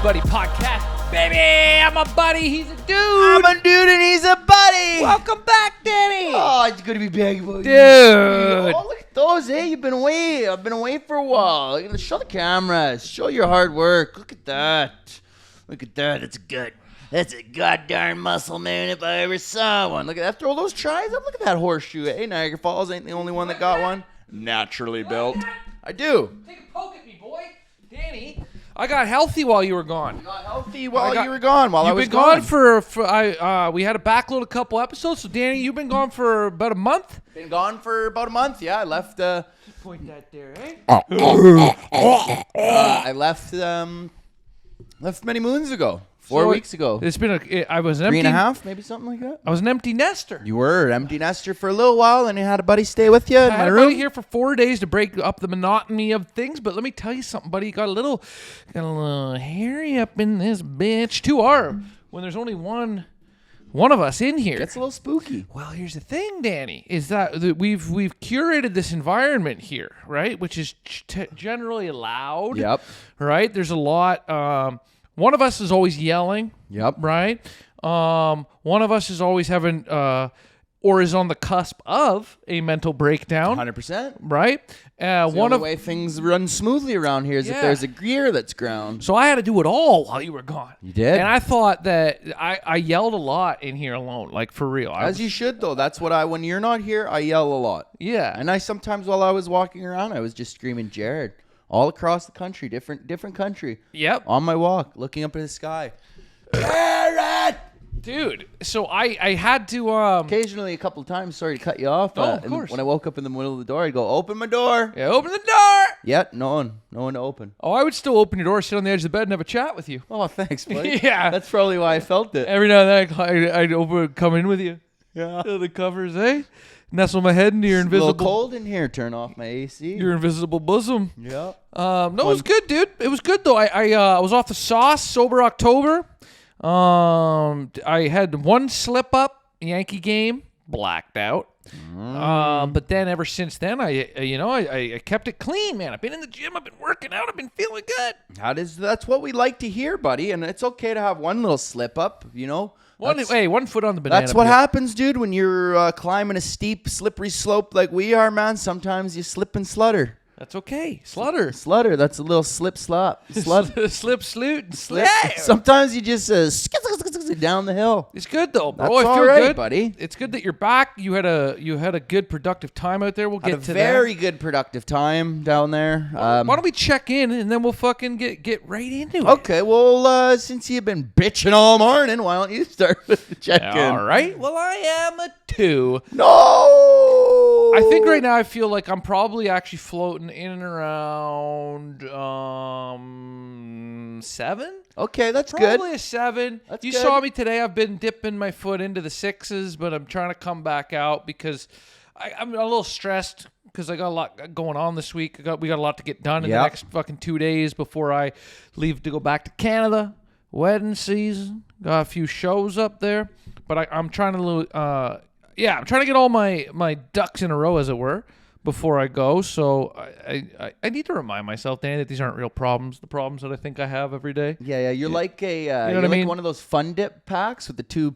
Buddy podcast. Baby, I'm a buddy, he's a dude. I'm a dude and he's a buddy. Welcome back, Danny. Oh, it's good to be back, buddy. Dude. Oh, look at those, eh? You've been away. I've been away for a while. Show the cameras. Show your hard work. Look at that. Look at that. That's a goddamn muscle man if I ever saw one. Look at that. Throw those tries up. Look at that horseshoe. Hey, Niagara Falls ain't the only one that got one. Naturally built. I do. Take a poke at me, boy. Danny, I got healthy while you were gone. You got healthy while you were gone. While I was gone. You've been gone we had to backload a couple episodes. So, Danny, you've been gone for about a month? Been gone for about a month. Yeah, I left. Point that there, eh? I left many moons ago. 4 weeks ago. It's been I was an 3.5, maybe something like that. I was an empty nester. You were an empty nester for a little while, and you had a buddy stay with you in I my had a room. buddy here for 4 days to break up the monotony of things. But let me tell you something, buddy. Got a little hairy up in this bitch. 2R when there's only one of us in here. Gets a little spooky. Well, here's the thing, Danny, is that we've curated this environment here, right? Which is generally loud. Yep. Right? There's a lot. One of us is always yelling. Yep. Right? One of us is always having or is on the cusp of a mental breakdown. 100%. Right? The way things run smoothly around here is if there's a gear that's ground. So I had to do it all while you were gone. You did? And I thought that I yelled a lot in here alone, like for real. As you should, though. That's what when you're not here, I yell a lot. Yeah. And I sometimes, while I was walking around, I was just screaming, Jarrett. All across the country, different country. Yep. On my walk, looking up at the sky. Jarrett! Dude, so I had to Occasionally, a couple of times, sorry to cut you off. Of course. When I woke up in the middle of the door, I'd go, open my door. Yeah, open the door. Yeah, no one to open. Oh, I would still open your door, sit on the edge of the bed, and have a chat with you. Oh, thanks, buddy. Yeah. That's probably why I felt it. Every now and then I'd come in with you. Yeah. The covers, eh? Nestle my head into your It's invisible. a little cold in here. Turn off my AC. Your invisible bosom. Yeah. No, it was good, dude. It was good though. I was off the sauce, sober October. I had one slip up, Yankee game, blacked out. But then ever since then, I kept it clean, man. I've been in the gym. I've been working out. I've been feeling good. That's what we like to hear, buddy. And it's okay to have one little slip up, you know. One foot on the banana. That's what happens, dude, when you're climbing a steep, slippery slope like we are, man. Sometimes you slip and slutter. That's okay. Slutter. That's a little slip, slop. Slip, sloot, and Slip. slap. Sometimes you just down the hill. It's good though, bro. That's I feel all right, good, buddy. It's good that you're back. You had a good productive time out there. We'll get to that. Very good productive time down there. Why don't we check in and then we'll fucking get right into it? Okay, well, since you've been bitching all morning, why don't you start with the check-in? All right. Well, I am a 2. No! I think right now I feel like I'm probably actually floating in and around 7. Okay, that's Probably good. a 7. That's you good. saw me today. I've been dipping my foot into the 6s, but I'm trying to come back out because I'm a little stressed because I got a lot going on this week. We got a lot to get done in the next fucking 2 days before I leave to go back to Canada. Wedding season. Got a few shows up there, but I'm trying to I'm trying to get all my ducks in a row, as it were, before I go. So I need to remind myself, Danny, that these aren't real problems. The problems that I think I have every day. Yeah. You're like what I mean? One of those Fun Dip packs with the two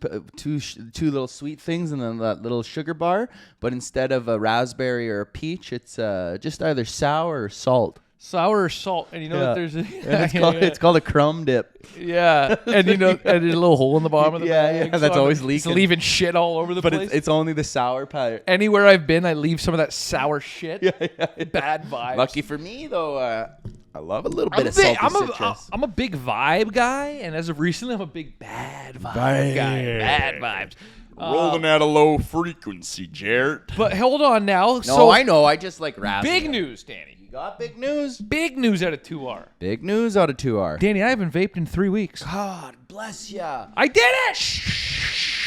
little sweet things and then that little sugar bar. But instead of a raspberry or a peach, it's just either sour or salt. Sour or salt, and you know that there's It's called a crumb dip. Yeah, and and there's a little hole in the bottom of the bag. That's always It's leaking. leaving shit all over the place. But it's only the sour part. Anywhere I've been, I leave some of that sour shit. Bad vibes. Lucky for me, though, I love a little bit of salty citrus. I'm a big vibe guy, and as of recently, I'm a big bad vibe guy. Bad vibes. Rolling at a low frequency, Jarrett. But hold on now. No, I know. I just like raspberry. Big news, Danny. You got big news? Big news out of 2R. Big news out of 2R. Danny, I haven't vaped in 3 weeks. God bless ya. I did it!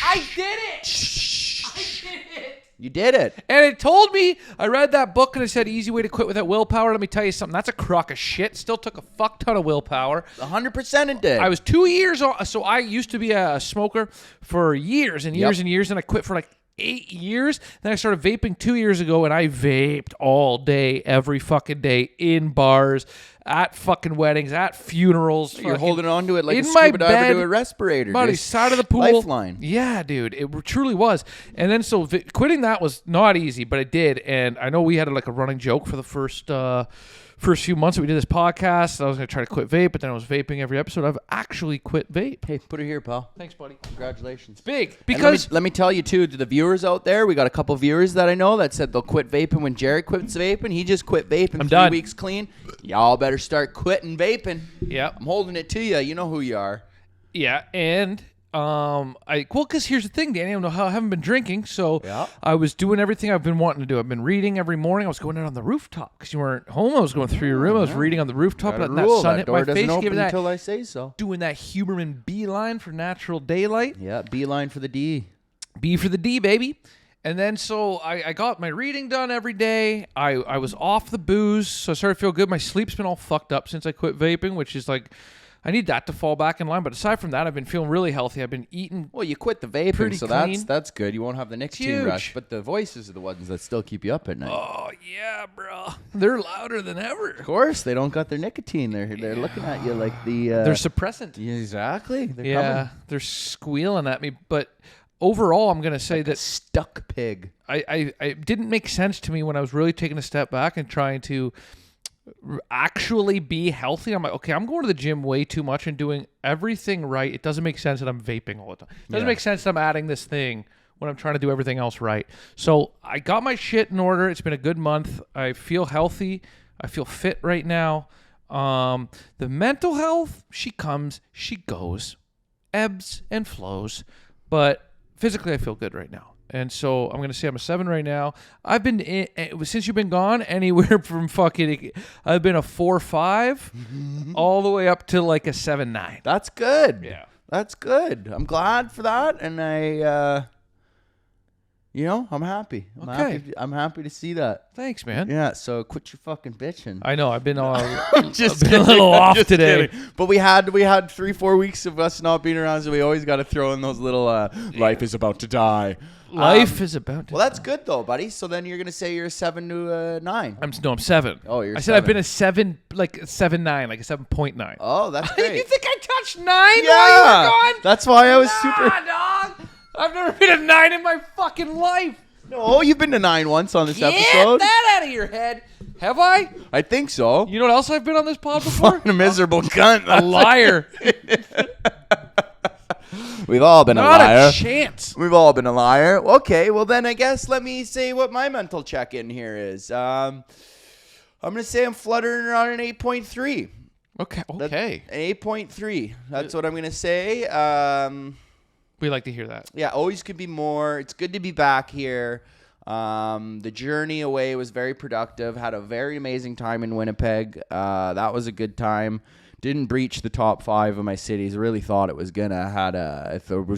I did it! You did it. And it told me, I read that book and it said easy way to quit without willpower. Let me tell you something. That's a crock of shit. Still took a fuck ton of willpower. 100% it did. I was 2 years on. So I used to be a smoker for years and years and years. And I quit for like 8 years. Then I started vaping 2 years ago, and I vaped all day, every fucking day, in bars, at fucking weddings, at funerals. You're fucking- holding on to it like in a my scuba diver bed, to a respirator. buddy, just side of the pool. Lifeline. Yeah, dude, it truly was. And then so quitting that was not easy, but it did. And I know we had like a running joke for the first few months that we did this podcast. I was going to try to quit vape, but then I was vaping every episode. I've actually quit vape. Hey, put it here, pal. Thanks, buddy. Congratulations. Big. And Because let me tell you too, to the viewers out there, we got a couple viewers that I know that said they'll quit vaping when Jarrett quits vaping. He just quit vaping. I'm 3 done. weeks clean. Y'all better start quitting vaping. yeah. I'm holding it to you. You know who you are. Yeah, and because here's the thing, Danny, I haven't been drinking, so Yeah. I was doing everything I've been wanting to do. I've been reading every morning. I was going out on the rooftop because you weren't home. I was going through your room. I was reading on the rooftop, Got a letting that rule. sun That hit door my doesn't face, open giving that, until I say so. doing that Huberman beeline for natural daylight. Yeah, beeline for the D. B for the D, baby. And then so I got my reading done every day. I was off the booze, so I started to feel good. My sleep's been all fucked up since I quit vaping, which is like, I need that to fall back in line. But aside from that, I've been feeling really healthy. I've been eating. Well, you quit the vaping, Pretty so clean. that's good. You won't have the nicotine Huge. rush, but the voices are the ones that still keep you up at night. Oh, yeah, bro. They're louder than ever. Of course, they don't got their nicotine. They're looking at you like the. They're suppressant. yeah, exactly. They're Yeah, coming. they're squealing at me. But overall, I'm going to say that Stuck pig. I it didn't make sense to me when I was really taking a step back and trying to actually be healthy. I'm like, okay, I'm going to the gym way too much and doing everything right. It doesn't make sense that I'm vaping all the time. It doesn't Yeah. make sense that I'm adding this thing when I'm trying to do everything else right. So I got my shit in order. It's been a good month. I feel healthy. I feel fit right now. The mental health, she comes, she goes, ebbs and flows. But physically, I feel good right now. And so I'm going to say I'm a 7 right now. I've been, since you've been gone, anywhere from I've been a 4.5 all the way up to like a 7.9. That's good. Yeah. That's good. I'm glad for that, and I'm happy. I'm happy to see that. Thanks, man. Yeah. So quit your fucking bitching. I know. I've been all Just I've been a little off today. kidding. But we had 3-4 weeks of us not being around, so we always got to throw in those little life is about to die. Life is about to. Well, that's good though, buddy. So then you're gonna say you're a 7 to a 9. I'm 7. Oh, you're I said I've 7. been a 7, like a 7.9, like a 7.9. Oh, that's great. You think I touched 9 while you Yeah. were gone? That's why I was Nah, super. dog. I've never been a 9 in my fucking life. No, you've been to 9 once on this Get episode. that out of your head. Have I? I think so. You know what else I've been on this pod before? Fucking a miserable cunt. A liar. We've all been Not a liar. a chance. We've all been a liar. Okay, well then I guess let me say what my mental check-in here is. I'm gonna say I'm fluttering around an 8.3. Okay. An Okay. 8.3. That's what I'm gonna say. We like to hear that. Yeah, always could be more. It's good to be back here. The journey away was very productive. Had a very amazing time in Winnipeg. That was a good time. Didn't breach the top 5 of my cities. Really thought it was gonna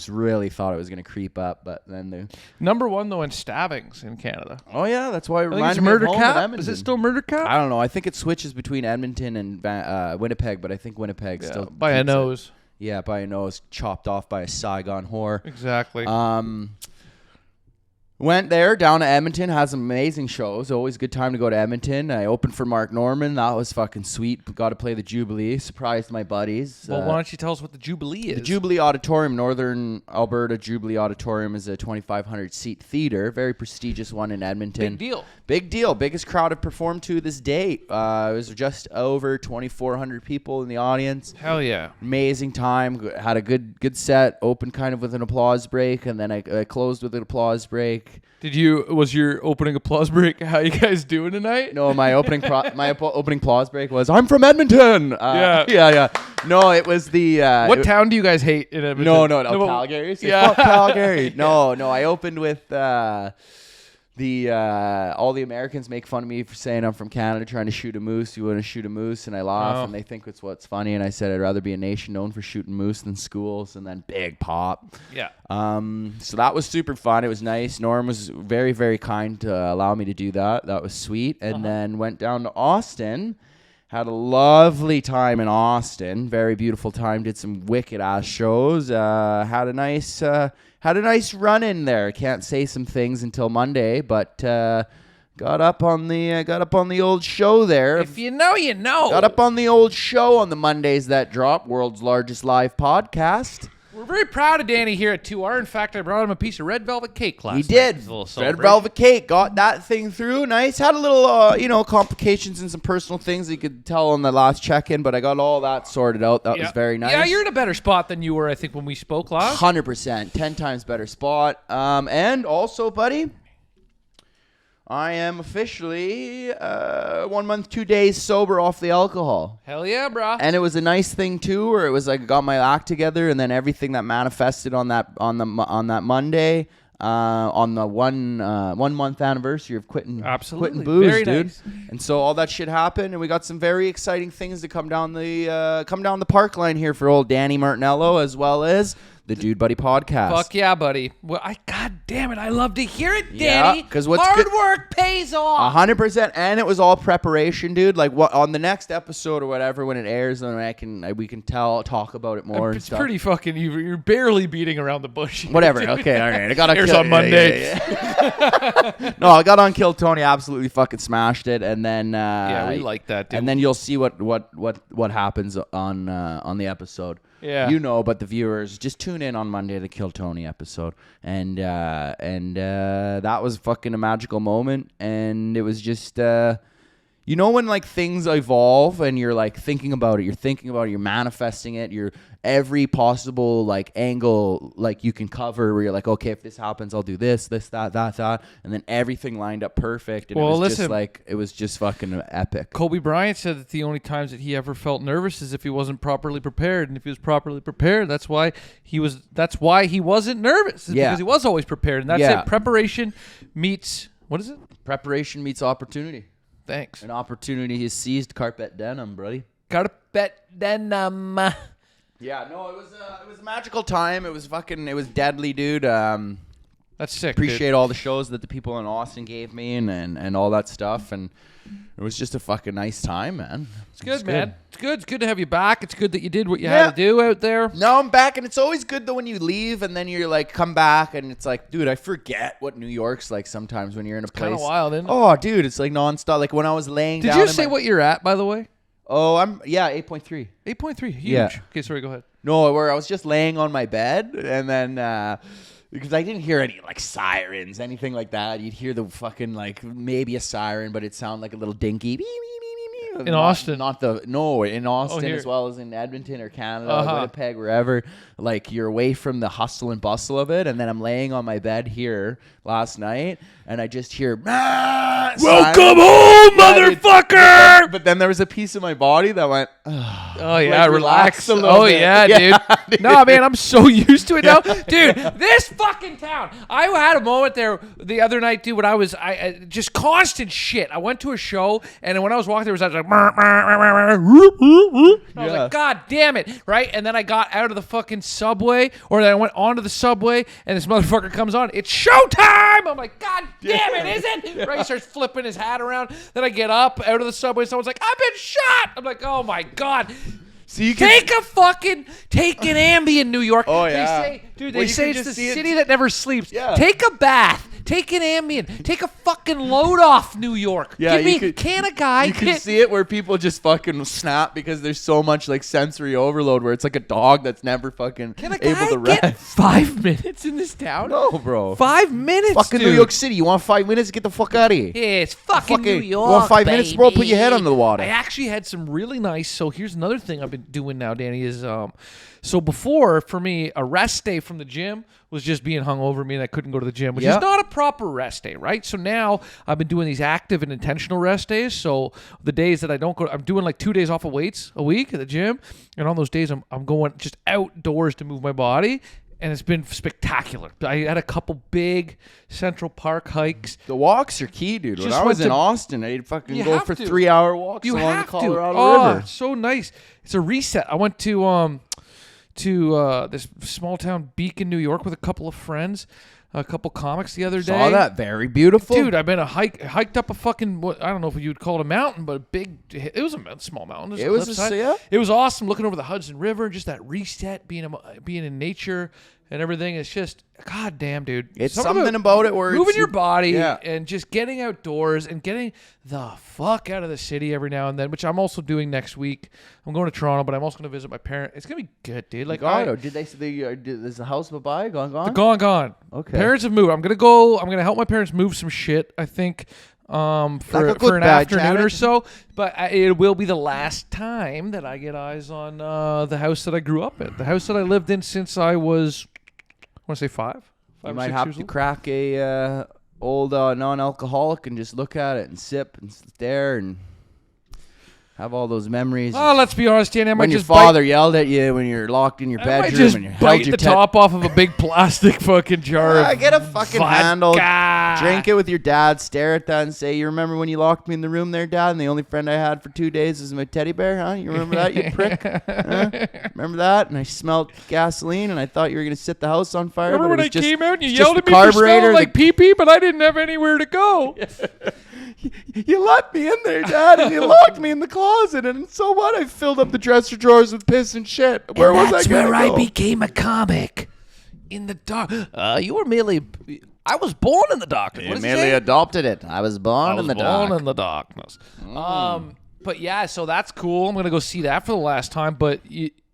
really thought it was gonna creep up, but then the Number 1 though in stabbings in Canada. oh yeah, that's why it I think reminded it's me of Murder home in Cap. Edmonton. Is it still Murder Cap? I don't know. I think it switches between Edmonton and Winnipeg, but I think Winnipeg still by a keeps it. nose. Yeah, by a nose, chopped off by a Saigon whore. Exactly. Went there down to Edmonton, had some amazing shows. Always a good time to go to Edmonton. I opened for Mark Norman. That was fucking sweet. Got to play the Jubilee. Surprised my buddies. Well, why don't you tell us what the Jubilee is? The Jubilee Auditorium, Northern Alberta Jubilee Auditorium, is a 2,500 seat theater. Very prestigious one in Edmonton. Big deal. Big deal. Biggest crowd I've performed to this date. It was just over 2,400 people in the audience. Hell yeah. Amazing time. Had a good set. Opened kind of with an applause break, and then I closed with an applause break. Was your opening applause break how you guys doing tonight? No, my opening opening applause break was I'm from Edmonton. Yeah. No, it was the What town do you guys hate in Edmonton? No, but- Calgary. So Yeah. fuck Calgary. No, I opened with all the Americans make fun of me for saying I'm from Canada trying to shoot a moose. You want to shoot a moose? And I laugh, Oh. and they think it's what's funny. And I said I'd rather be a nation known for shooting moose than schools. And then big pop. Yeah. So that was super fun. It was nice. Norm was very, very kind to allow me to do that. That was sweet. And then went down to Austin. Had a lovely time in Austin. Very beautiful time. Did some wicked ass shows. Had a nice run in there. Can't say some things until Monday, but Got up on the old show there. If you know, you know. Got up on the old show on the Mondays that drop, world's largest live podcast. We're very proud of Danny here at 2R. In fact, I brought him a piece of red velvet cake last night. He did. It was a little Red celebration. velvet cake. Got that thing through. Nice. Had a little, complications and some personal things you could tell on the last check-in, but I got all that sorted out. That was very nice. Yeah, you're in a better spot than you were, I think, when we spoke last. 100%. 10 times better spot. And also, buddy, I am officially 1 month, 2 days sober off the alcohol. Hell yeah, brah. And it was a nice thing too, where it was like I got my act together, and then everything that manifested on that Monday, on the 1 month anniversary of quitting booze, Very dude. nice. And so all that shit happened, and we got some very exciting things to come down the park line here for old Danny Martinello, as well as the Dude Buddy podcast. Fuck yeah, buddy. Well, God damn it, I love to hear it, Yeah, Danny. 'cause what's hard good- work pays off. 100%, and it was all preparation, dude. Like what on the next episode or whatever when it airs, then we can talk about it more. And It's stuff. pretty fucking. You're barely beating around the bush. Whatever. Okay, all right. I got Airs on Monday. No, I got on Kill Tony. Absolutely fucking smashed it, and then Yeah, we like that, dude. And then you'll see what happens on the episode. Yeah. You know, but the viewers just tune in on Monday to the Kill Tony episode, and that was fucking a magical moment, and it was just. You know when like things evolve and you're like thinking about it, you're manifesting it, you're every possible like angle like you can cover where you're like, okay, if this happens, I'll do this, that, and then everything lined up perfect. And Well, it was listen, just like it was just fucking epic. Kobe Bryant said that the only times that he ever felt nervous is if he wasn't properly prepared, and if he was properly prepared, that's why he wasn't nervous. Yeah. Because he was always prepared, and that's Yeah. it. Preparation meets what is it? Preparation meets opportunity. Thanks. An opportunity is seized. Carpet denim, buddy. Carpet denim. Yeah, no, it was a magical time. It was deadly, dude. That's sick. Appreciate all the shows that the people in Austin gave me and all that stuff, and it was just a fucking nice time, man. It's good, man. It's good. It's good to have you back. It's good that you did what you had to do out there. No, I'm back, and it's always good though when you leave and then you're like come back, and it's like, dude, I forget what New York's like sometimes when you're in a place. Kind of wild, isn't it? Oh, dude, it's like nonstop. Like when I was laying Did down. you say what you're at, by the way? Oh, I'm 8.3. 8.3. Huge. Yeah. Okay, sorry. Go ahead. No, where I was just laying on my bed, and then because I didn't hear any like sirens, anything like that. You'd hear the fucking like maybe a siren, but it sounded like a little dinky. In Austin? In Austin here. as well as in Edmonton or Canada, Winnipeg, wherever. Like you're away from the hustle and bustle of it, and then I'm laying on my bed here last night, and I just hear Welcome home, motherfucker! But then there was a piece of my body that went. Oh yeah, Like, relax a little bit. yeah, Yeah, dude. No, man, I'm so used to it now, dude. This fucking town. I had a moment there the other night, dude. When I just constant shit. I went to a show, and when I was walking, there was like, I was like, God damn it, right? And then I got out of the fucking subway, or then I went onto the subway, and this motherfucker comes on. It's showtime. I'm like, God damn it, is it? Right? He starts flipping his hat around. Then I get up out of the subway. Someone's like, I've been shot. I'm like, oh my God. So you can Take an Ambien, New York. Oh, yeah. They say, dude, Well, they you say can it's the just see it. city that never sleeps. Yeah. Take a bath. Take an Ambien. Take a fucking load off, New York. Yeah, Give you me, could- can a guy You can get... see it where people just fucking snap because there's so much like sensory overload where it's like a dog that's never fucking Can a able guy to get rest. 5 minutes in this town? No, bro. 5 minutes, Fucking dude. New York City. You want 5 minutes? Get the fuck out of here. Yeah, it's fucking New Fucking- York, you want 5 minutes, bro? Put your head baby. under the water. I actually had some really nice... So here's another thing I've been doing now, Danny, is... So before, for me, a rest day from the gym was just being hung over me and I couldn't go to the gym, which Yeah. is not a proper rest day, right? So now I've been doing these active and intentional rest days. So the days that I don't go, I'm doing like 2 days off of weights a week at the gym. And on those days, I'm going just outdoors to move my body. And it's been spectacular. I had a couple big Central Park hikes. The walks are key, dude. When Just I was went in to- Austin, I'd fucking You go have for to. 3-hour walks You along have the Colorado to. Oh, River. it's so nice. It's a reset. I went to this small town Beacon, New York, with a couple of friends, a couple comics the other day. Saw that. Very beautiful. Dude, I've been hiked up a fucking, I don't know if you'd call it a mountain, but it was a small mountain. It was cliffside. yeah. It was awesome looking over the Hudson River, just that reset, being in nature, and everything. It's just, God damn, dude. It's something about it where moving your body and just getting outdoors and getting the fuck out of the city every now and then, which I'm also doing next week. I'm going to Toronto, but I'm also going to visit my parents. It's going to be good, dude. Like, did they say is the house bye gone? Gone. Okay. Parents have moved. I'm going to help my parents move some shit, I think. For an afternoon or so, but it will be the last time that I get eyes on the house that I grew up in, the house that I lived in since I was, I want to say five you or might 6 have years to old. crack a old non-alcoholic and just look at it and sip and stare and have all those memories. Oh, let's be honest, Danny. I might when your just father yelled at you when you're locked in your I might bedroom just and you held bite your the top off of a big plastic fucking jar of get a fucking vodka. handle, drink it with your dad, stare at that and say, you remember when you locked me in the room there, Dad, and the only friend I had for 2 days was my teddy bear, huh? You remember that, you prick? Huh? Remember that? And I smelled gasoline and I thought you were going to set the house on fire. Remember but when it I was came out and you it's yelled just at me for the carburetor, smelling like pee-pee, but I didn't have anywhere to go. You let me in there, Dad, and you locked me in the closet, and so what? I filled up the dresser drawers with piss and shit. Where was I going to go? I became a comic. In the dark. You were merely... I was born in the darkness. You merely adopted it. I was born in the dark. born in the darkness. But yeah, so that's cool. I'm going to go see that for the last time, but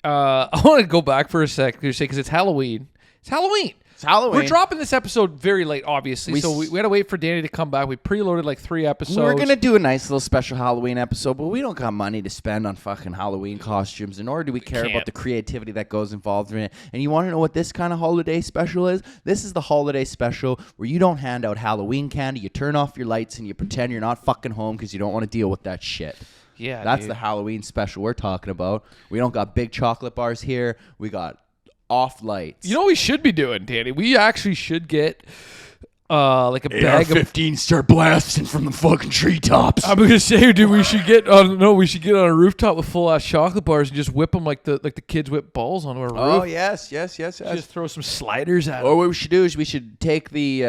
I want to go back for a sec because it's Halloween. It's Halloween. It's Halloween. We're dropping this episode very late, obviously. So we had to wait for Danny to come back. We preloaded like 3 episodes. We were going to do a nice little special Halloween episode, but we don't got money to spend on fucking Halloween costumes, nor do we care about the creativity that goes involved in it. And you want to know what this kind of holiday special is? This is the holiday special where you don't hand out Halloween candy, you turn off your lights, and you pretend you're not fucking home because you don't want to deal with that shit. Yeah, That's dude. the Halloween special we're talking about. We don't got big chocolate bars here. We got off lights. You know what we should be doing, Danny? We actually should get like a bag of... AR-15 start blasting from the fucking treetops. I'm gonna say, dude, we should get on a rooftop with full ass chocolate bars and just whip them like the kids whip balls onto a roof. Oh yes. Just throw some sliders at Or them. what we should do is we should take the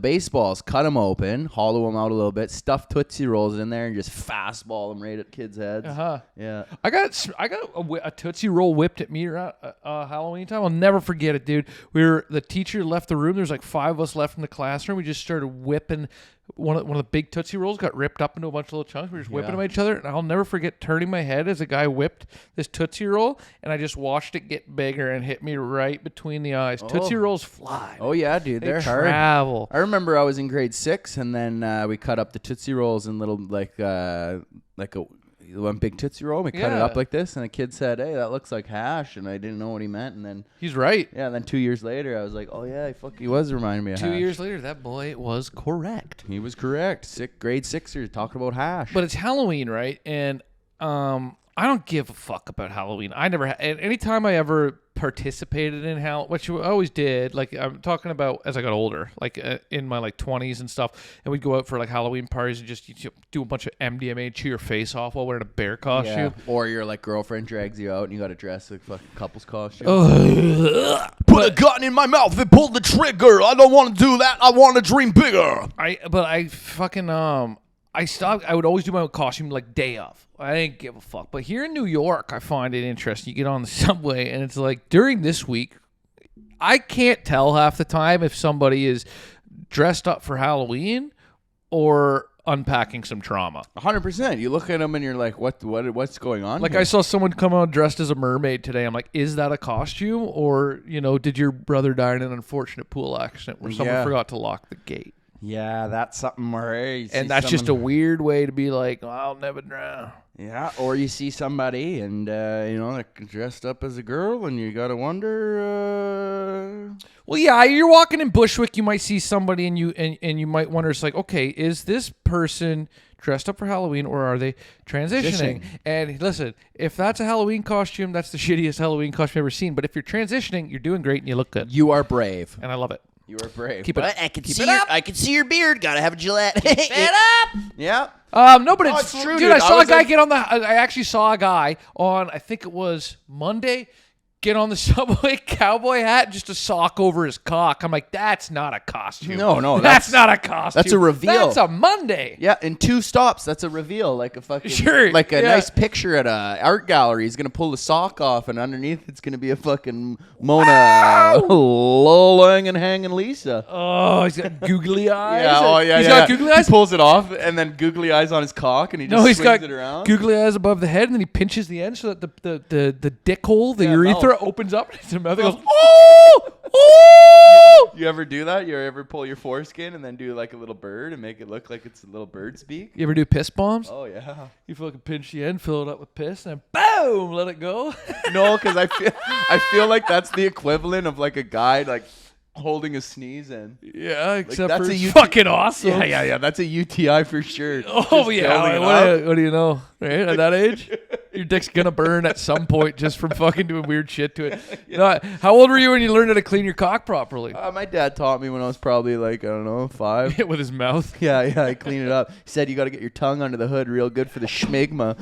baseballs, cut them open, hollow them out a little bit, stuff Tootsie Rolls in there, and just fastball them right at kids' heads. Yeah. I got a Tootsie Roll whipped at me around Halloween time. I'll never forget it, dude. The teacher left the room. There's like 5 of us left in the classroom. We just started whipping one of the big Tootsie Rolls. Got ripped up into a bunch of little chunks. We were just whipping them at each other. And I'll never forget turning my head as a guy whipped this Tootsie Roll, and I just watched it get bigger and hit me right between the eyes. Tootsie Rolls fly. Oh yeah, dude, they're hard. Travel. I remember I was in grade 6, and then we cut up the Tootsie Rolls in little like one big Tootsie Roll. We cut it up like this, and a kid said, "Hey, that looks like hash," and I didn't know what he meant. And then He's right. yeah, then 2 years later, I was like, "Oh yeah, he was reminding me of hash." 2 years later, that boy was correct. He was correct. Grade 6ers talking about hash. But it's Halloween, right? And I don't give a fuck about Halloween. I never. Anytime I ever participated in Halloween, which I always did. Like I'm talking about as I got older, like in my like 20s and stuff, and we'd go out for like Halloween parties and just do a bunch of MDMA, chew your face off while wearing a bear costume. Yeah. Or your like girlfriend drags you out and you got to dress like fucking couple's costume. Put a gun in my mouth and pull the trigger. I don't want to do that. I want to dream bigger. I would always do my own costume like day of. I didn't give a fuck. But here in New York, I find it interesting. You get on the subway and it's like during this week, I can't tell half the time if somebody is dressed up for Halloween or unpacking some trauma. 100%. You look at them and you're like, what's going on? Like here? I saw someone come out dressed as a mermaid today. I'm like, is that a costume? Or, did your brother die in an unfortunate pool accident where someone forgot to lock the gate? Yeah, that's something where and that's just a weird way to be like, I'll never drown. Yeah, or you see somebody and they're dressed up as a girl, and you gotta wonder. Well, yeah, you're walking in Bushwick, you might see somebody, and you might wonder, it's like, okay, is this person dressed up for Halloween, or are they transitioning? And listen, if that's a Halloween costume, that's the shittiest Halloween costume I've ever seen. But if you're transitioning, you're doing great and you look good. You are brave, and I love it. You are brave. Keep it up. I can see your beard. Gotta have a Gillette. Keep it up. Yeah. No, but it's true, dude. I saw a guy get on the. I actually saw a guy on. I think it was Monday. get on the subway, cowboy hat, just a sock over his cock. I'm like, that's not a costume. No, that's not a costume. That's a reveal. That's a Monday. Yeah, in 2 stops, that's a reveal. Like a fucking, Sure, like a yeah. nice picture at a art gallery. He's gonna pull the sock off, and underneath it's gonna be a fucking Mona lolling and hanging Lisa. Oh, he's got googly eyes. He's got googly eyes. He pulls it off, and then googly eyes on his cock, and he just He's swings got it around. googly eyes above the head, and then he pinches the end so that the dick hole, the urethra, opens up. And his mouth goes, oh, oh. You ever do that? You ever pull your foreskin and then do like a little bird and make it look like it's a little bird's beak? You ever do piss bombs? Oh yeah. You fucking pinch the end, fill it up with piss, and then boom, let it go. No, because I feel like that's the equivalent of like a guy like holding a sneeze in. Yeah, except that's for a it's UT fucking awesome. Yeah. That's a UTI for sure. Oh Just building yeah, it what do you know? Right at that age, your dick's gonna burn at some point just from fucking doing weird shit to it. No, how old were you when you learned how to clean your cock properly? My dad taught me when I was probably like, I don't know, 5. With his mouth. Yeah, I clean it up. He said you got to get your tongue under the hood real good for the schmigma.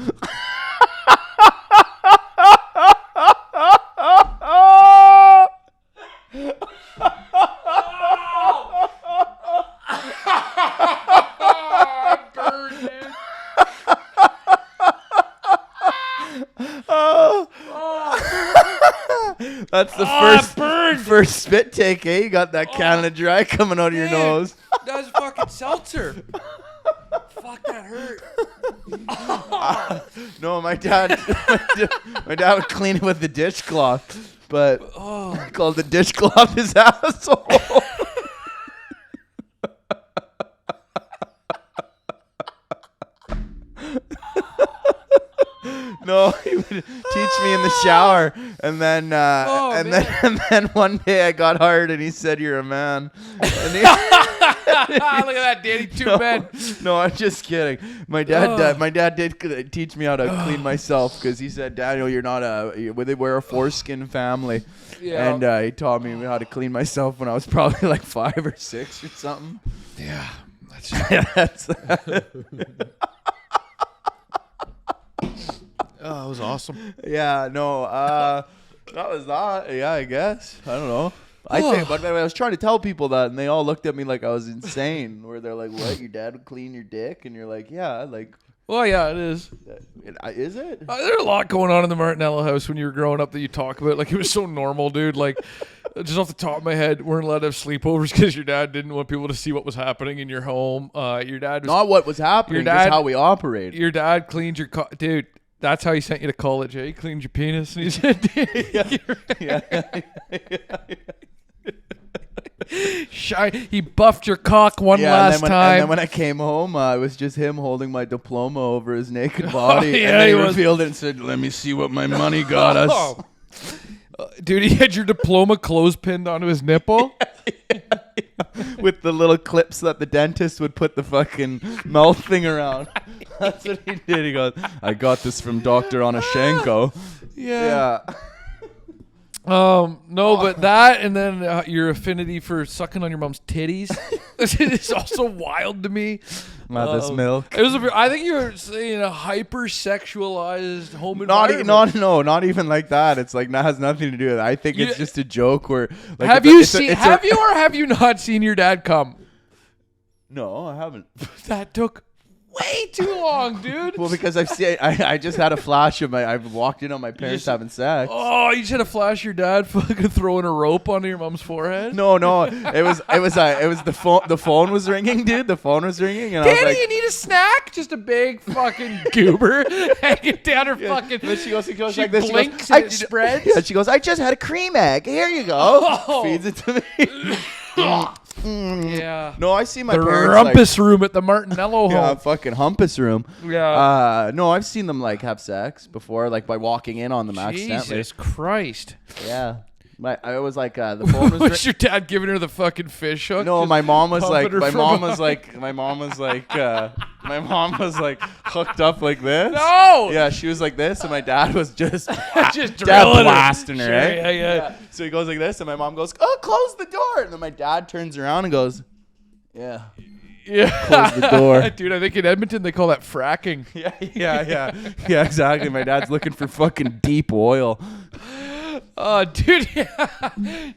That's the first spit take, eh? You got that Canada Dry coming out of your nose. That was fucking seltzer. Fuck, that hurt. No, my dad would clean it with the dishcloth, but I called the dishcloth his asshole. No, he would teach me in the shower, and then then one day I got hard, and he said, "You're a man." And Look at that, Danny. Two men. No, I'm just kidding. My dad did teach me how to clean myself because he said, "Daniel, you're not we're a foreskin family." Yeah. And he taught me how to clean myself when I was probably like 5 or 6 or something. Yeah. That's Oh, that was awesome. Yeah, no, that was that. Yeah, I guess. I don't know. I think, but I was trying to tell people that, and they all looked at me like I was insane. Where they're like, "What? Your dad would clean your dick?" And you're like, "Yeah, like." Well, yeah, it is. Is it? There's a lot going on in the Martinello house when you were growing up that you talk about. Like, it was so normal, dude. Like, just off the top of my head, weren't allowed to have sleepovers because your dad didn't want people to see what was happening in your home. Your dad was Not what was happening, just how we operated. Your dad cleaned your dude. That's how he sent you to college, eh? He cleaned your penis, and he said, he buffed your cock one last time. And then when I came home, it was just him holding my diploma over his naked body. Yeah, and then he was. revealed it and said, "Let me see what my money got us." Dude, he had your diploma clothespinned onto his nipple. With the little clips that the dentist would put the fucking mouth thing around. That's what he did. He goes, "I got this from Dr. Onashenko." Yeah. No, but that and then your affinity for sucking on your mom's titties is also wild to me. Mother's milk. It was. I think you're saying a hyper-sexualized home environment. Not even like that. It's like has nothing to do with it. I think it's just a joke where. Like, have you or have you not seen your dad come? No, I haven't. That took way too long, dude. Well, because I just had a flash of I've walked in on my parents having sex. Oh, you just had a flash of your dad fucking throwing a rope onto your mom's forehead? No, it was the phone. The phone was ringing, dude. The phone was ringing, and Danny, I was like, you need a snack? Just a big fucking goober hanging down her fucking. But she goes she like this. blinks She goes, and it spreads. Yeah, she goes, "I just had a cream egg. Here you go." Oh. Feeds it to me. Yeah. No, I see my the parents rumpus room at the Martinello home. Yeah, fucking humpus room. Yeah. No, I've seen them like have sex before, like by walking in on them accidentally. Jesus Christ. Yeah. I was like, the phone was. Was your dad giving her the fucking fish hook? No, Just my mom was like, pumping her my from mom behind? was like hooked up like this. No. Yeah, she was like this, and my dad was just Just dad drilling her. blasting her. Sure, eh? yeah. So he goes like this, and my mom goes, "Oh, close the door." And then my dad turns around and goes, "Yeah." Yeah. Close the door. Dude, I think in Edmonton they call that fracking. Yeah, exactly. My dad's looking for fucking deep oil. Oh, dude, yeah.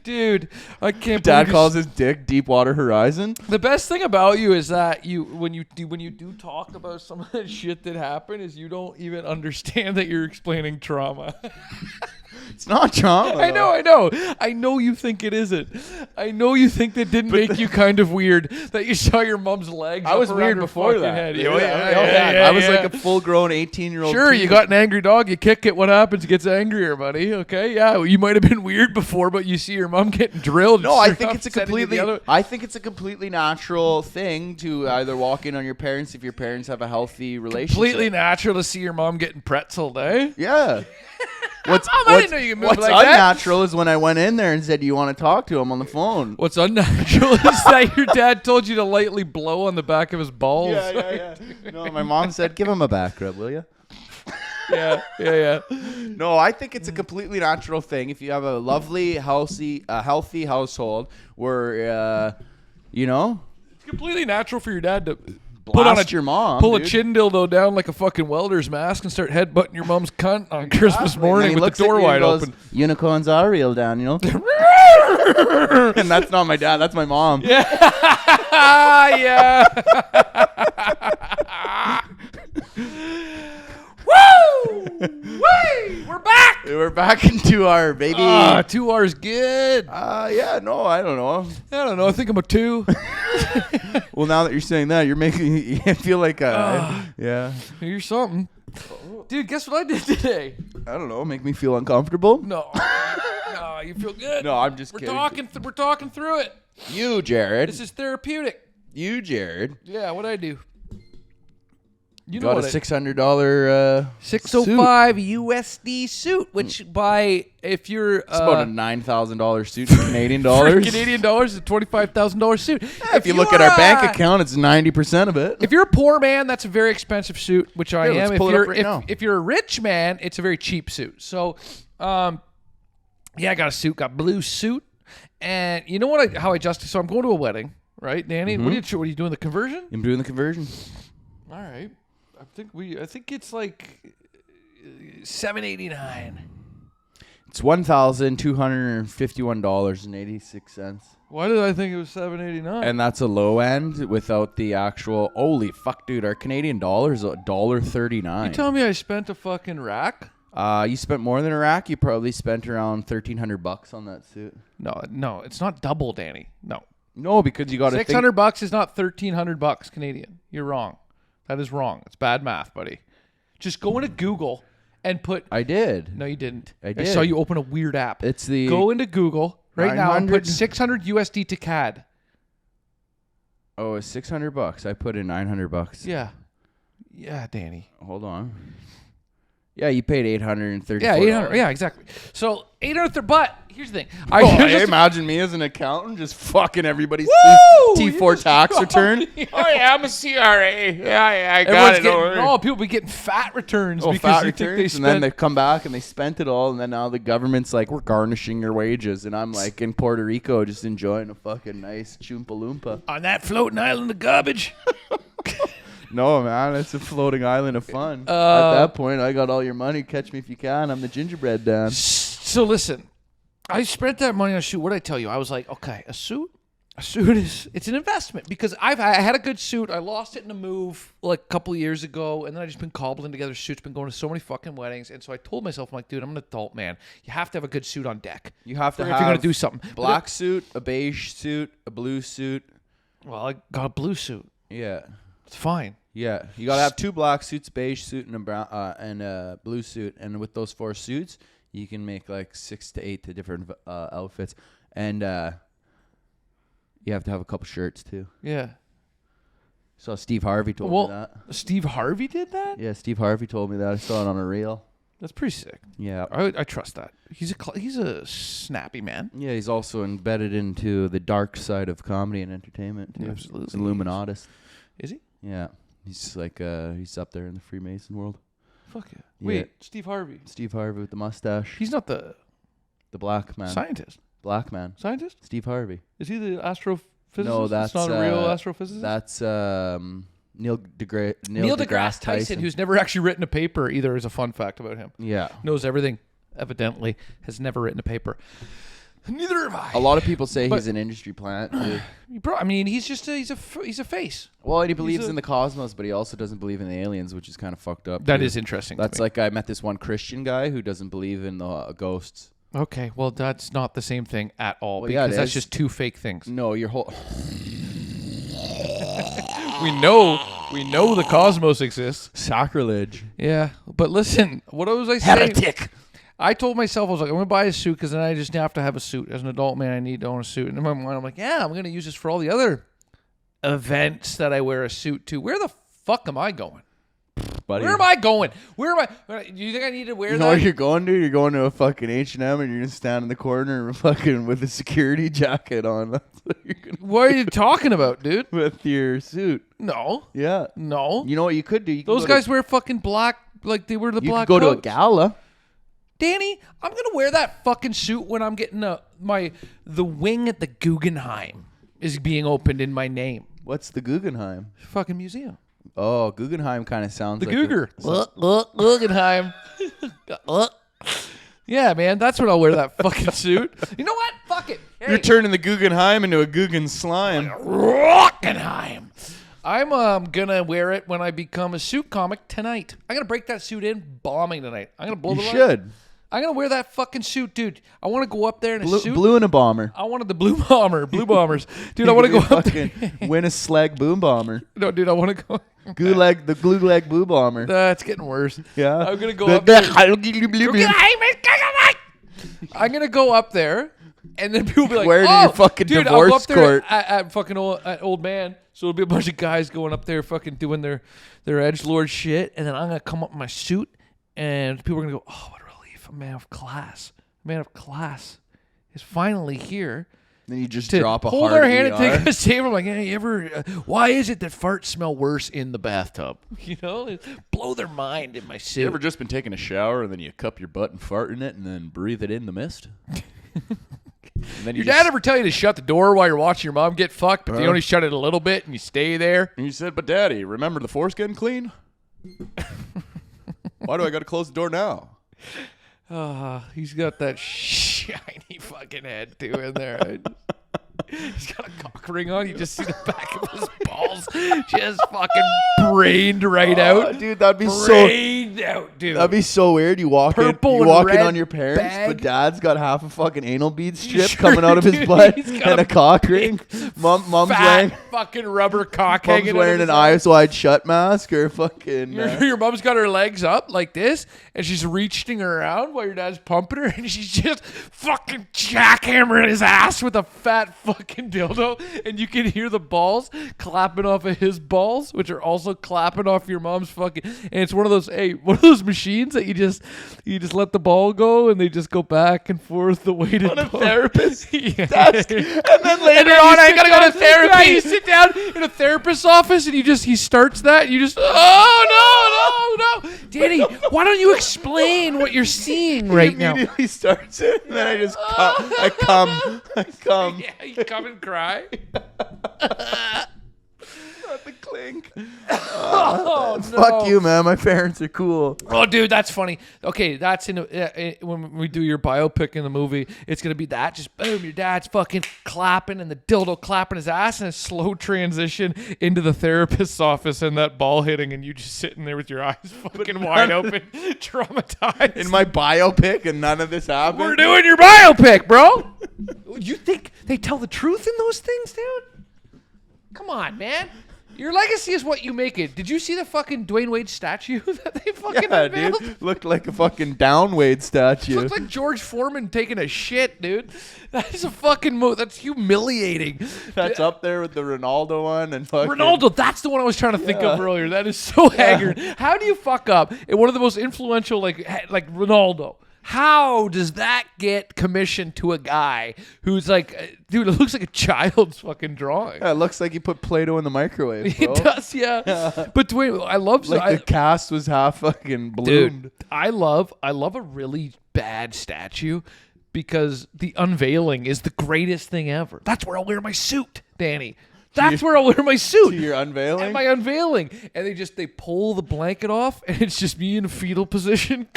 Dude, I can't. Dad believe calls his dick Deepwater Horizon. The best thing about you is that when you do talk about some of the shit that happened, is you don't even understand that you're explaining trauma. It's not trauma. I know you think it isn't. I know you think that didn't make you kind of weird that you saw your mom's legs. I was up weird around her before fucking that. head. I was like a full-grown 18-year-old. Sure, you got an angry dog. You kick it. What happens? It gets angrier, buddy. Okay, yeah. Well, you might have been weird before, but you see your mom getting drilled. No, I think it's a completely natural thing to either walk in on your parents if your parents have a healthy relationship. Completely natural to see your mom getting pretzeled, eh? Yeah. I didn't know you could move what's like that. unnatural is when I went in there and said, "Do you want to talk to him on the phone?" What's unnatural is that your dad told you to lightly blow on the back of his balls. Yeah. No, my mom said, "Give him a back rub, will you?" Yeah. No, I think it's a completely natural thing. If you have a lovely, healthy household where, It's completely natural for your dad to blast your mom, pull dude. a chin dildo down like a fucking welder's mask and start headbutting your mom's cunt on Christmas morning with the door wide open. Unicorns are real, down, And that's not my dad. That's my mom. Yeah. Woo! Whee! We're back! We're back into our baby. 2 hours good. Yeah, no, I don't know. I don't know. I think I'm a 2. Well, now that you're saying that, you're making me feel like, yeah. You're something. Dude, guess what I did today? I don't know. Make me feel uncomfortable. No, you feel good. No, I'm just kidding. We're talking through it. You, Jared. This is therapeutic. You, Jared. Yeah, what'd I do? You got a $600 $605 USD suit, which if you're it's about a $9,000 suit in Canadian dollars. For Canadian dollars, it's a $25,000 suit. Yeah, if you look at our bank account, it's 90% of it. If you're a poor man, that's a very expensive suit, which I am. Let's pull it up right now. If you're a rich man, it's a very cheap suit. So, I got a suit, got blue suit, and you know what? How I justify? So I'm going to a wedding, right, Danny? Mm-hmm. What are you doing? The conversion? I'm doing the conversion. All right. I think it's like $789. It's $1,251.86. Why did I think it was $789? And that's a low end without the actual. Holy fuck, dude! Our Canadian dollar is $1.39. You telling me I spent a fucking rack? You spent more than a rack. You probably spent around $1,300 on that suit. No, it's not double, Danny. No, because you got $600 is not $1,300 Canadian. You're wrong. That is wrong. It's bad math, buddy. Just go into Google and put. I did. No, you didn't. I did. I saw you open a weird app. It's the. Go into Google right now and put 900 $600 USD to CAD. Oh, it's $600. I put in $900. Yeah, Danny. Hold on. Yeah, you paid $834. Yeah, 800. Yeah, exactly. So 800. But here's the thing. I imagine me as an accountant just fucking everybody's T4 tax return. Oh yeah, I'm a CRA. Yeah, I got it. People be getting fat returns because fat you returns, think they and then they come back and they spent it all, and then now the government's like, we're garnishing your wages, and I'm like in Puerto Rico just enjoying a fucking nice Choompa Loompa on that floating island of garbage. No, man, it's a floating island of fun. At that point, I got all your money. Catch me if you can. I'm the gingerbread Dan. So listen, I spent that money on a suit. What did I tell you? I was like, okay, a suit it's an investment because I had a good suit. I lost it in a move like a couple of years ago, and then I just been cobbling together suits. Been going to so many fucking weddings, and so I told myself, I'm like, dude, I'm an adult man. You have to have a good suit on deck. You have to have if you're gonna do something. Black suit, a beige suit, a blue suit. Well, I got a blue suit. Yeah, it's fine. Yeah, you gotta have 2 black suits, a beige suit, and a brown and a blue suit. And with those 4 suits, you can make like 6 to 8 different outfits. And you have to have a couple shirts too. Yeah. So Steve Harvey told me that. Steve Harvey did that? Yeah, Steve Harvey told me that. I saw it on a reel. That's pretty sick. Yeah, I trust that. He's a snappy man. Yeah, he's also embedded into the dark side of comedy and entertainment too. Absolutely, he's an Illuminatist. Is he? Yeah. He's like he's up there in the Freemason world. Fuck yeah. Wait, Steve Harvey. Steve Harvey with the mustache. He's not the black man. Scientist. Black man. Scientist? Steve Harvey. Is he the astrophysicist? No, that's not a real astrophysicist. That's Neil deGrasse Tyson, who's never actually written a paper either. Is a fun fact about him. Yeah. Knows everything. evidently has never written a paper. Neither have I. A lot of people say he's an industry plant. Dude. Bro, I mean, he's a face. Well, he believes in the cosmos, but he also doesn't believe in the aliens, which is kind of fucked up. That is interesting. That's like I met this one Christian guy who doesn't believe in the ghosts. Okay, well, that's not the same thing at all, Well, because that's just two fake things. No, your whole. We know the cosmos exists. Sacrilege. Yeah, but listen, what was I saying? Heretic. I told myself, I was like, I'm going to buy a suit because then I just have to have a suit. As an adult man, I need to own a suit. And in my mind, I'm like, yeah, I'm going to use this for all the other events that I wear a suit to. Where the fuck am I going? Buddy. Where am I going? Where am I? Do you think I need to wear that? You know where you're going to? You're going to a fucking H&M and you're going to stand in the corner fucking with a security jacket on. That's what you're gonna What are you talking about, dude? with your suit. No. Yeah. No. You know what you could do? You Those guys wear fucking black, like they wear the you black could go coats. to a gala. Danny, I'm gonna wear that fucking suit when I'm getting the wing at the Guggenheim is being opened in my name. What's the Guggenheim? Fucking museum. Oh, Guggenheim kind of sounds The like Googer. Guggenheim. Yeah, man, that's when I'll wear that fucking suit. You know what? Fuck it. Hey. You're turning the Guggenheim into a Guggen slime. Rockenheim. I'm gonna wear it when I become a suit comic tonight. I'm gonna break that suit in, bombing tonight. I'm gonna blow the light. Should. I'm gonna wear that fucking suit, dude. I want to go up there in a suit. Blue in a bomber. I wanted the blue bombers, dude. I want to go up there. Win a slag boom bomber. No, dude, I want to go. The glue leg boo bomber. That's getting worse. Yeah. I'm gonna go up there. I'm gonna go up there, and then people will be like, Where do "Oh, your fucking dude, I'll go divorce up there court?" at fucking old man." So it'll be a bunch of guys going up there, fucking doing their edgelord shit, and then I'm gonna come up in my suit, and people are gonna go, "Oh, what a relief! A man of class, is finally here." Then you just To drop a hold hard their hand ER. and take a saver. I'm like, hey, why is it that farts smell worse in the bathtub? You know, blow their mind in my suit. You ever just been taking a shower and then you cup your butt and fart in it and then breathe it in the mist? And then Your dad ever tell you to shut the door while you're watching your mom get fucked, but you only shut it a little bit and you stay there? And you said, but Daddy, remember the foreskin clean? Why do I got to close the door now? He's got that shiny fucking head too in there. He's got a cock ring on. You just see the back of his balls just fucking brained right out. Dude, that'd be brained out, dude. That'd be so weird. You walk Purple in and on red your parents, bag. but Dad's got half a fucking anal bead strip Sure, coming out of his dude, butt he's got and a a cock ring. Mom's Fat wearing fucking rubber cock mom's hanging wearing out of an his eyes wide shut mask or fucking. Your mom's got her legs up like this, and she's reaching around while your dad's pumping her, and she's just fucking jackhammering his ass with a fat fucking dildo, and you can hear the balls clapping off of his balls, which are also clapping off your mom's fucking. And it's one of those machines that you just let the ball go, and they just go back and forth the way to a therapist. Yeah. And then later on, I gotta go to therapy. Yeah, you sit down in a therapist's office and he starts that and you just, oh, no. Danny, why don't you explain what you're seeing right now? Immediately starts it, and then I just come. I come. Yeah, you come and cry. Not the clink. Oh, no. Fuck you, man. My parents are cool. Oh, dude, that's funny. Okay, that's when we do your biopic in the movie, it's going to be that. Just boom, your dad's fucking clapping and the dildo clapping his ass and a slow transition into the therapist's office and that ball hitting and you just sitting there with your eyes fucking wide open, traumatized. In my biopic, and none of this happened. We're doing your biopic, bro. You think they tell the truth in those things, dude? Come on, man. Your legacy is what you make it. Did you see the fucking Dwayne Wade statue that they fucking unveiled? Dude. Looked like a fucking downweight statue. Looked like George Foreman taking a shit, dude. That is a fucking move. That's humiliating. That's up there with the Ronaldo one and fucking Ronaldo, that's the one I was trying to think of earlier. That is so haggard. How do you fuck up in one of the most influential, like Ronaldo? How does that get commissioned to a guy who's like, dude, it looks like a child's fucking drawing. Yeah, it looks like you put Play-Doh in the microwave, bro. It does, yeah. But Dwayne, I love the cast was half fucking bloomed. Dude, I love a really bad statue because the unveiling is the greatest thing ever. That's where I'll wear my suit, Danny. That's where I'll wear my suit. To your unveiling? At my unveiling. And they pull the blanket off, and it's just me in a fetal position.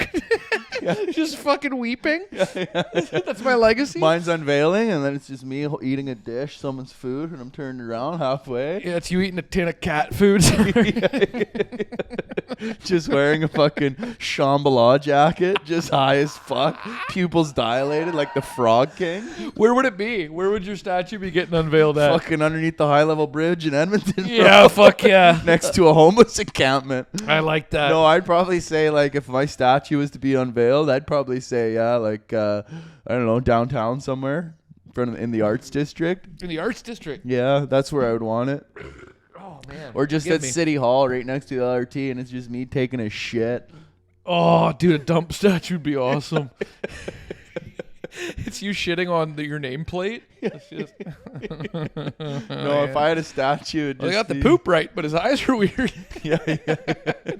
Just fucking weeping. That's my legacy. Mine's unveiling, and then it's just me eating a dish, someone's food, and I'm turned around halfway. Yeah, it's you eating a tin of cat food. Just wearing a fucking Shambhala jacket, just high as fuck, pupils dilated like the Frog King. Where would it be? Where would your statue be getting unveiled at? Fucking underneath the high-level bridge in Edmonton. Yeah, fuck yeah. Next to a homeless encampment. I like that. No, I'd probably say, like, if my statue was to be unveiled, I'd probably say, yeah, like, I don't know, downtown somewhere in the Arts District. In the Arts District? Yeah, that's where I would want it. Oh, man. Or just at City Hall right next to the LRT, and it's just me taking a shit. Oh, dude, a dump statue would be awesome. It's you shitting on your nameplate. It's just No, if I had a statue, it'd well, they just got the be- poop right, but his eyes are weird. Yeah.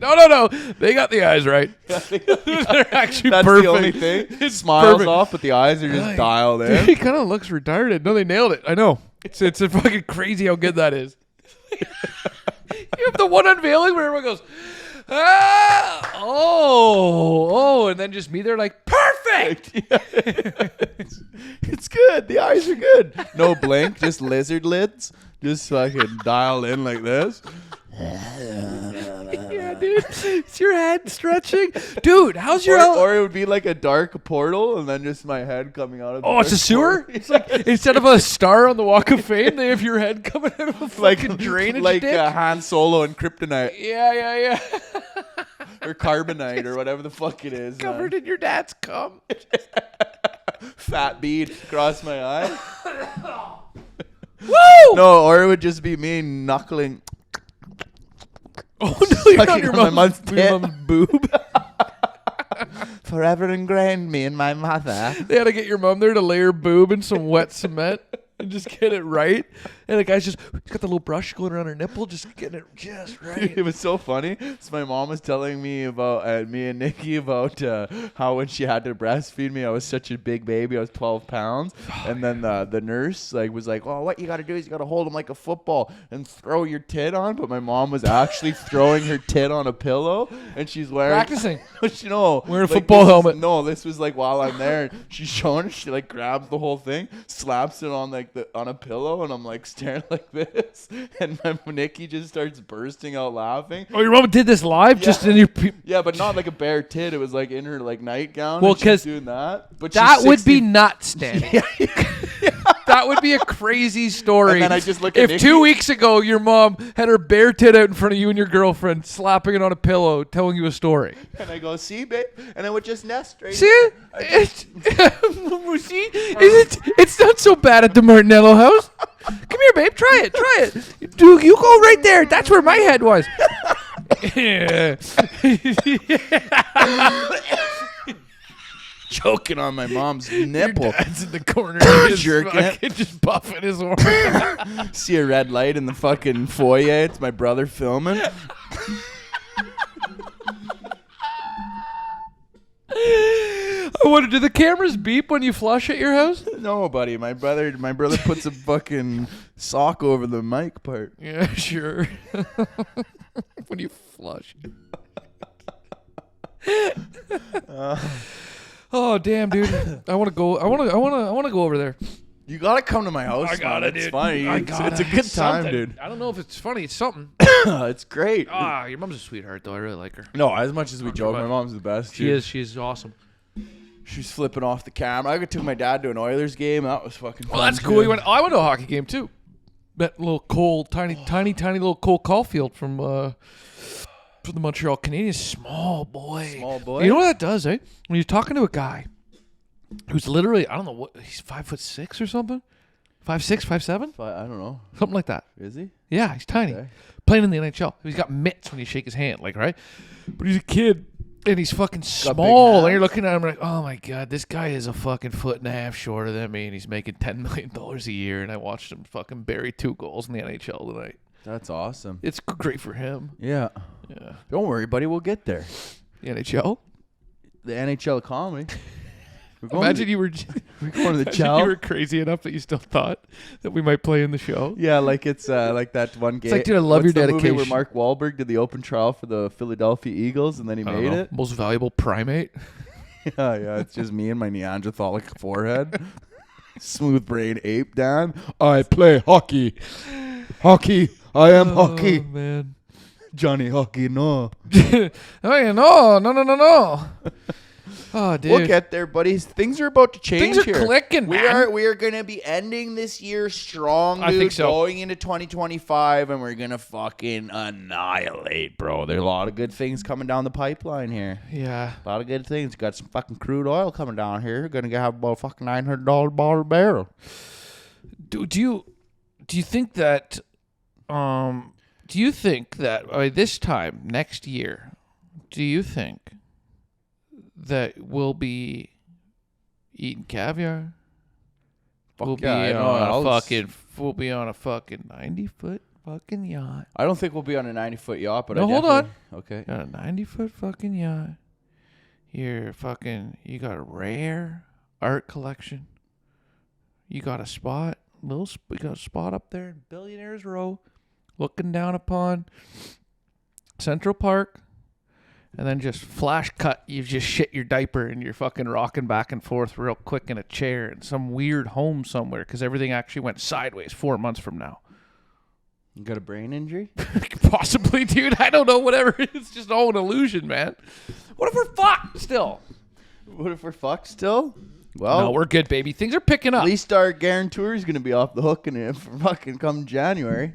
No. They got the eyes right. They're actually That's perfect. the only thing. It's Smiles perfect. off, but the eyes are just dialed Dude, in. he kind of looks retarded. No, they nailed it. I know. It's a fucking crazy how good that is. You have the one unveiling where everyone goes, and then just me there like, perfect. It's good. The eyes are good. No blink, just lizard lids. Just fucking dialed in like this. Yeah, dude. It's your head stretching. Dude, how's your... Or it would be like a dark portal and then just my head coming out of the it's a dark sewer? portal. It's like instead of a star on the Walk of Fame, they have your head coming out of a fucking drainage like ditch. Han Solo and Kryptonite Yeah. or Carbonite or whatever the fuck it is. Covered in your dad's cum. Fat bead across my eye. Woo! No, or it would just be me knuckling. Oh, no, you're Sucking on your on my mom's mom's boob. Forever ingrained me and my mother. They had to get your mom there to lay her boob in some wet cement and just get it right. And the guy's he's got the little brush going around her nipple, just getting it just right. It was so funny. So my mom was telling me about me and Nikki about how when she had to breastfeed me, I was such a big baby. I was 12 pounds, and then the nurse was like, "Oh, what you got to do is you got to hold him like a football and throw your tit on." But my mom was actually throwing her tit on a pillow, and she's wearing Practicing. Wearing a football helmet. This was like while I'm there. And she's showing. She like grabs the whole thing, slaps it on on a pillow, and I'm like staring like this, and my Nikki just starts bursting out laughing. Oh, your mom did this live? Yeah. Just in your... Yeah, but not like a bare tit. It was like in her like nightgown. Well, and she's 'cause doing that. But That she's would be 60 nuts, Danny. That would be a crazy story. And then I just look at if Nikki. 2 weeks ago your mom had her bare tit out in front of you and your girlfriend, slapping it on a pillow, telling you a story. And I go, see, babe, and it would just nest right. See here. it? See? It's not so bad at the Martinello house. Come here, babe. Try it. Dude, you go right there. That's where my head was. Choking on my mom's nipple. Your dad's in the corner, just Jerking it. fucking just buffing his horn. See a red light in the fucking foyer. It's my brother filming. I wonder, do the cameras beep when you flush at your house? No, buddy. My brother puts a fucking sock over the mic part. Yeah, sure. When you flush. Oh damn, dude! I want to go. I want to go over there. You gotta come to my house. I gotta, man. It's dude. funny. I It's gotta. a good time, Something. dude. I don't know if it's funny. It's something. It's great. Your mom's a sweetheart, though. I really like her. No, as much as we joke, my mom's the best. She dude. is. She's awesome. She's flipping off the camera. I took my dad to an Oilers game. That was fucking fun. Well, that's too. cool. I went to a hockey game too. That little Cole, tiny little Cole Caulfield from the Montreal Canadiens. Small boy. Small boy? You know what that does, eh? When you're talking to a guy who's literally, I don't know what, he's 5'6" or something. 5'6", 5'7", I don't know. something like that. Is he? Yeah, he's tiny. Okay. Playing in the NHL. He's got mitts when you shake his hand, like, right? But he's a kid, and he's fucking big small. And hands. you're looking at him like, oh, my God, this guy is a fucking foot and a half shorter than me, and he's making $10 million a year, and I watched him fucking bury 2 goals in the NHL tonight. That's awesome. It's great for him. Yeah. Yeah. Don't worry, buddy. We'll get there. The NHL? The NHL economy. Imagine you were we're going to the imagine chow. you were crazy enough that you still thought that we might play in the show. Yeah, like it's like that one game. It's like, dude, I love your the movie dedication. where Mark Wahlberg did the open trial for the Philadelphia Eagles and then he I don't made know. it. Most valuable primate. Yeah, it's just me and my Neanderthalic forehead. Smooth brain ape Dan. I play hockey. Hockey. I am hockey. Oh, man. Johnny Hockey, no. Oh, yeah, no. Oh, dude. We'll get there, buddies. Things are about to change. Things are here. clicking, We man. are going to be ending this year strong, dude. I think so. Going into 2025, and we're going to fucking annihilate, bro. There are a lot of good things coming down the pipeline here. Yeah. A lot of good things. Got some fucking crude oil coming down here. Going to have about fucking $900 a barrel. Do you think that by this time next year, do you think that we'll be eating caviar? We'll be on a fucking 90-foot fucking yacht. I don't think we'll be on a 90-foot yacht, but No, hold on. Okay. Got a 90-foot fucking yacht. You got a rare art collection. You got a spot, you got a spot up there in Billionaires Row, looking down upon Central Park, and then just flash cut. You just shit your diaper and you're fucking rocking back and forth real quick in a chair in some weird home somewhere because everything actually went sideways 4 months from now. You got a brain injury? Possibly, dude. I don't know. Whatever. It's just all an illusion, man. What if we're fucked still? What if we're fucked still? Well, No, we're good, baby. Things are picking up. at least our guarantor is going to be off the hook and fucking come January,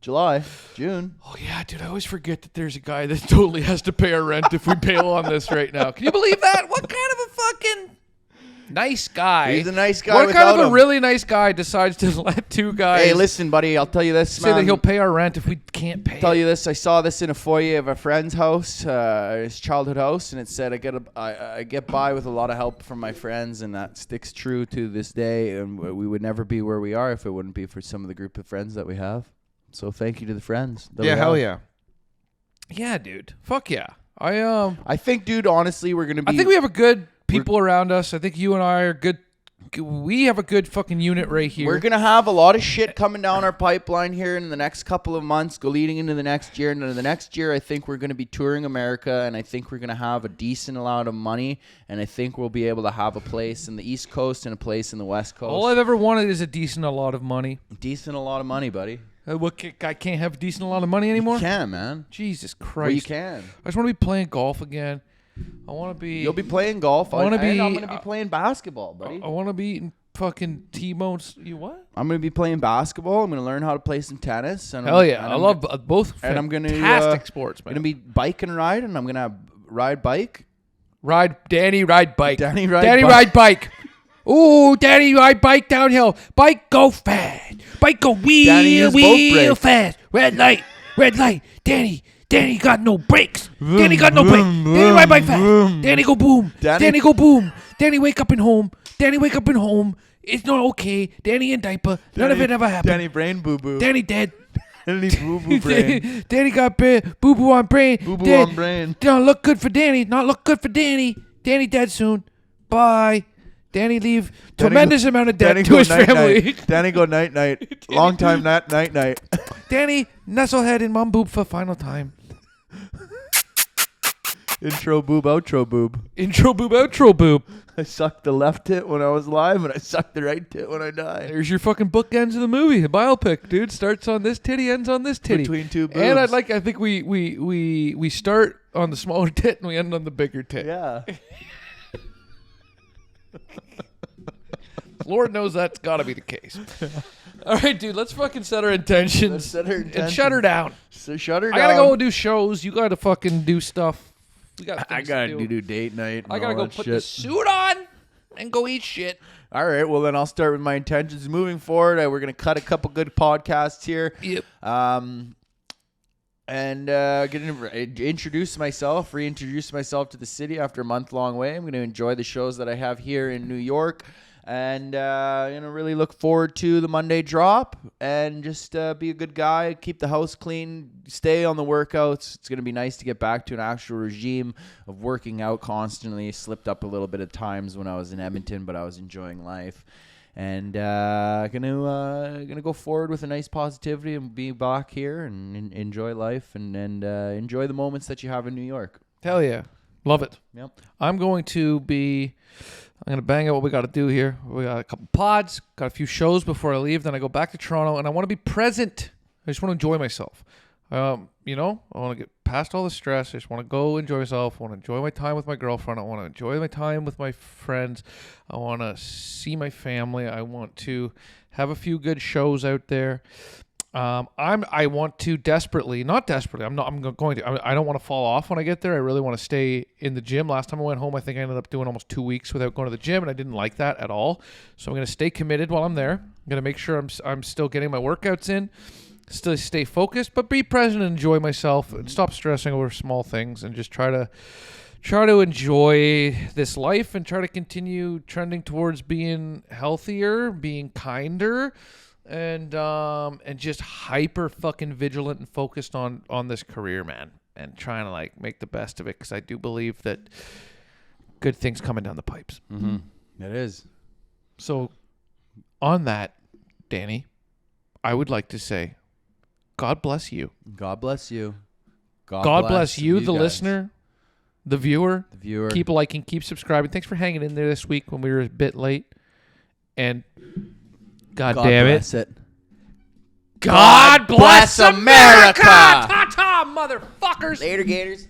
July, June. Oh, yeah, dude. I always forget that there's a guy that totally has to pay our rent if we bail on this right now. Can you believe that? What kind of a fucking nice guy? He's a nice guy. What kind of without a him. really nice guy decides to let two guys Hey, listen, buddy. I'll tell you this, say man. that he'll pay our rent if we can't pay Tell it? you this. I saw this in a foyer of a friend's house, his childhood house, and it said I get by with a lot of help from my friends, and that sticks true to this day. And we would never be where we are if it wouldn't be for some of the group of friends that we have. So thank you to the friends. that we have. yeah. Yeah, dude. Fuck yeah. I think, dude. Honestly, we're gonna be. think we have a good people around us. I think you and I are good. We have a good fucking unit right here. We're gonna have a lot of shit coming down our pipeline here in the next couple of months, leading into the next year. And then the next year, I think we're gonna be touring America, and I think we're gonna have a decent amount of money, and I think we'll be able to have a place in the East Coast and a place in the West Coast. All I've ever wanted is a decent a lot of money. Decent a lot of money, buddy. I can't have a decent a lot of money anymore? You can, man. Jesus Christ. Well, you can. I just want to be playing golf again. I want to be... You'll be playing golf. I wanna and be- I'm gonna be playing basketball, buddy. I want to be eating fucking T-bones. You what? I'm gonna be playing basketball. I'm gonna learn how to play some tennis. And Hell yeah. I love both and I'm gonna, fantastic sports, man. gonna be bike and ride, and I'm gonna ride bike. Danny ride bike. Danny ride ride bike. Ooh, Danny ride bike downhill. Bike go fast. Bike go Danny use both wheel brakes. fast. Red light. Danny got no brakes. Danny got no brakes. Danny ride bike fast. Danny go boom. Danny go boom. Danny wake up in home. It's not okay. Danny in diaper. None of it ever happened. Danny brain boo boo. Danny dead. Danny boo boo brain. Danny got boo boo on brain. Boo boo Dead. on brain. Don't look good for Danny. Not look good for Danny. Danny dead soon. Bye. Danny leave tremendous amount of debt to his family. Danny go night night. Long time night night. Danny nuzzlehead in mom boob for final time. Intro boob, outro boob. Intro boob, outro boob. I sucked the left tit when I was alive, and I sucked the right tit when I died. There's your fucking bookends of the movie. A biopic, dude. Starts on this titty, ends on this titty. Between two boobs. And I think we start on the smaller tit and we end on the bigger tit. Yeah. Lord knows that's got to be the case. All right, dude. Let's fucking set our intentions. Let's set our And intentions. shut her down. So shut her I down. gotta go do shows. You gotta fucking do stuff. We got. I gotta do date night. And I gotta all go that put shit. the suit on and go eat shit. All right, well then I'll start with my intentions moving forward. We're gonna cut a couple good podcasts here. Yep. And reintroduce myself to the city after a month-long way. I'm going to enjoy the shows that I have here in New York. And really look forward to the Monday drop, and just be a good guy, keep the house clean, stay on the workouts. It's gonna be nice to get back to an actual regime of working out constantly. Slipped up a little bit at times when I was in Edmonton, but I was enjoying life. And gonna go forward with a nice positivity and be back here and enjoy life and enjoy the moments that you have in New York. Hell yeah. Love it. Yep. I'm going to bang out what we got to do here. We got a couple pods, got a few shows before I leave. Then I go back to Toronto, and I want to be present. I just want to enjoy myself. I want to get past all the stress. I just want to go enjoy myself. I want to enjoy my time with my girlfriend. I want to enjoy my time with my friends. I want to see my family. I want to have a few good shows out there. I want to desperately, not desperately, I'm going to, I don't want to fall off when I get there. I really want to stay in the gym. Last time I went home, I think I ended up doing almost 2 weeks without going to the gym, and I didn't like that at all. So I'm going to stay committed while I'm there. I'm going to make sure I'm still getting my workouts in, still stay focused, but be present and enjoy myself and stop stressing over small things and just try to enjoy this life and try to continue trending towards being healthier, being kinder, and just hyper fucking vigilant and focused on this career, man, and trying to like make the best of it, because I do believe that good things coming down the pipes. Mm-hmm. It is. So on that, Danny, I would like to say, God bless you. God bless you. God bless you, the guys. listener, the viewer. The viewer. Keep liking, keep subscribing. Thanks for hanging in there this week when we were a bit late. And God damn bless it. it. God bless America! America! Ta-ta, motherfuckers! Later, Gators.